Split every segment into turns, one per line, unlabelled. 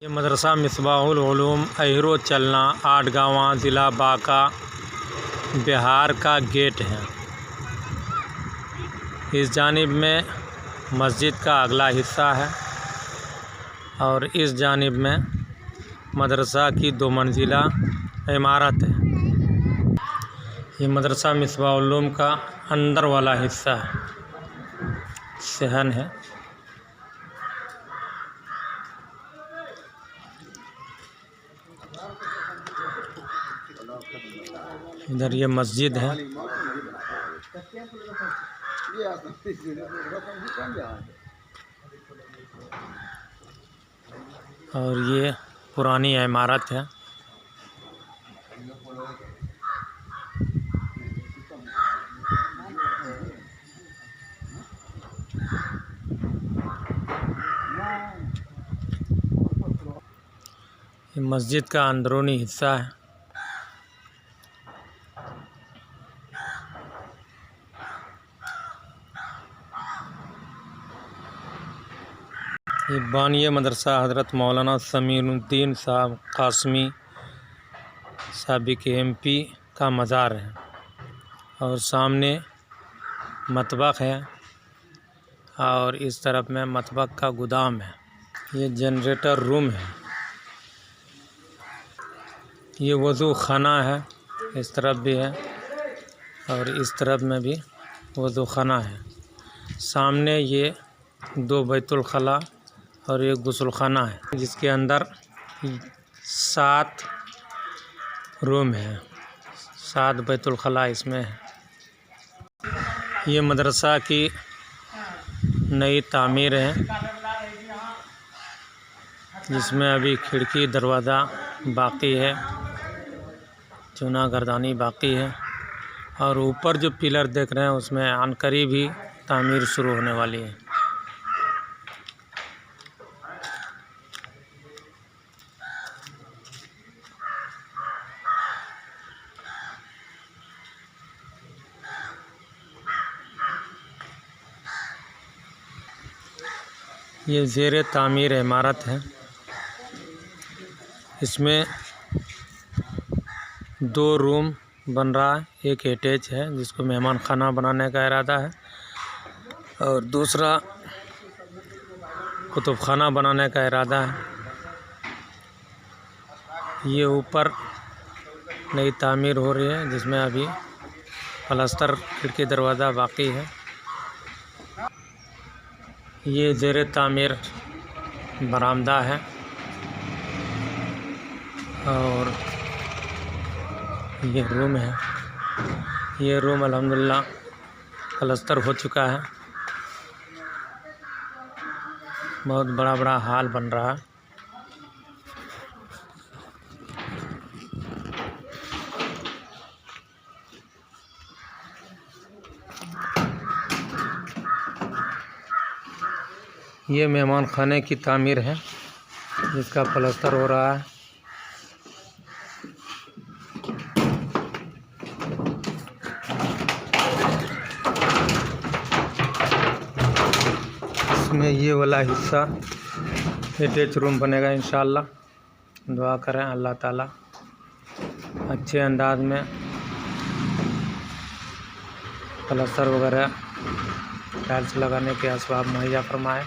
ये मदरसा मिसबाहुल उलूम अहिरो चलना आठगांवा ज़िला बांका बिहार का गेट है। इस जानिब में मस्जिद का अगला हिस्सा है और इस जानिब में मदरसा की 2 मंजिला इमारत है। ये मदरसा मिसबाहुल उलूम का अंदर वाला हिस्सा है, सहन है। इधर ये मस्जिद है और ये पुरानी इमारत है। ये मस्जिद का अंदरूनी हिस्सा है। ये बानिया मदरसा हज़रत मौलाना समीउद्दीन साहब कासमी साबिक MP का मज़ार है और सामने मतबख है और इस तरफ में मतबख का गोदाम है। ये जनरेटर रूम है। ये वज़ू खाना है, इस तरफ भी है और इस तरफ में भी वज़ू खाना है। सामने ये 2 बैतुल खला और एक गुस्ल खाना है, जिसके अंदर 7 रूम है, 7 बैतुल खला इसमें है। ये मदरसा की नई तामीर है, जिसमें अभी खिड़की दरवाज़ा बाकी है, चूना गर्दानी बाकी है और ऊपर जो पिलर देख रहे हैं उसमें अनकरीब भी तामीर शुरू होने वाली है। ये ज़ेरे तामीर इमारत है। इसमें 2 रूम बन रहा है, एक अटैच है जिसको मेहमान खाना बनाने का इरादा है और दूसरा कुतुब खाना बनाने का इरादा है। ये ऊपर नई तामीर हो रही है, जिसमें अभी प्लास्टर खिड़की दरवाज़ा बाकी है। ये ज़ेरे तामीर बरामदा है और ये रूम है। ये रूम अल्हम्दुलिल्लाह प्लास्टर हो चुका है। बहुत बड़ा बड़ा हॉल बन रहा है। ये मेहमान खाने की तामीर है, जिसका प्लास्टर हो रहा है। इसमें ये वाला हिस्सा अटैच रूम बनेगा इंशाअल्लाह। दुआ करें अल्लाह ताला अच्छे अंदाज में प्लास्टर वगैरह टाइल्स लगाने के असबाब मुहैया फरमाए।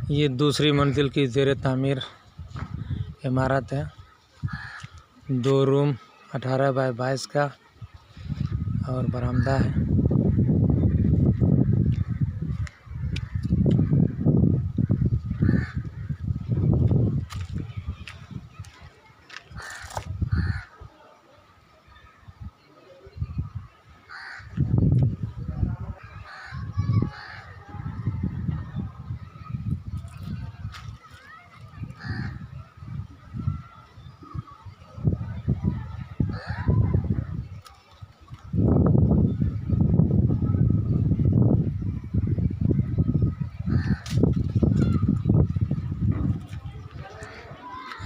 ये दूसरी मंजिल की ज़ेरे तामीर इमारत है। 2 रूम 18 बाय 22 का और बरामदा है।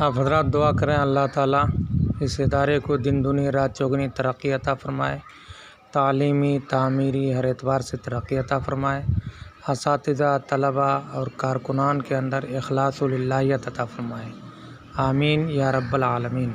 आप हजरात दुआ करें अल्लाह ताला इस इदारे को दिन दुनी रात चौगनी तरक्की अता फ़रमाए, तालीमी तामीरी हर एतबार से तरक्की अता फ़रमाए, असातिज़ा तलबा और कारकुनान के अंदर इखलास व लिल्लाहियत अता फ़रमाए। आमीन या रब्बल आलमीन।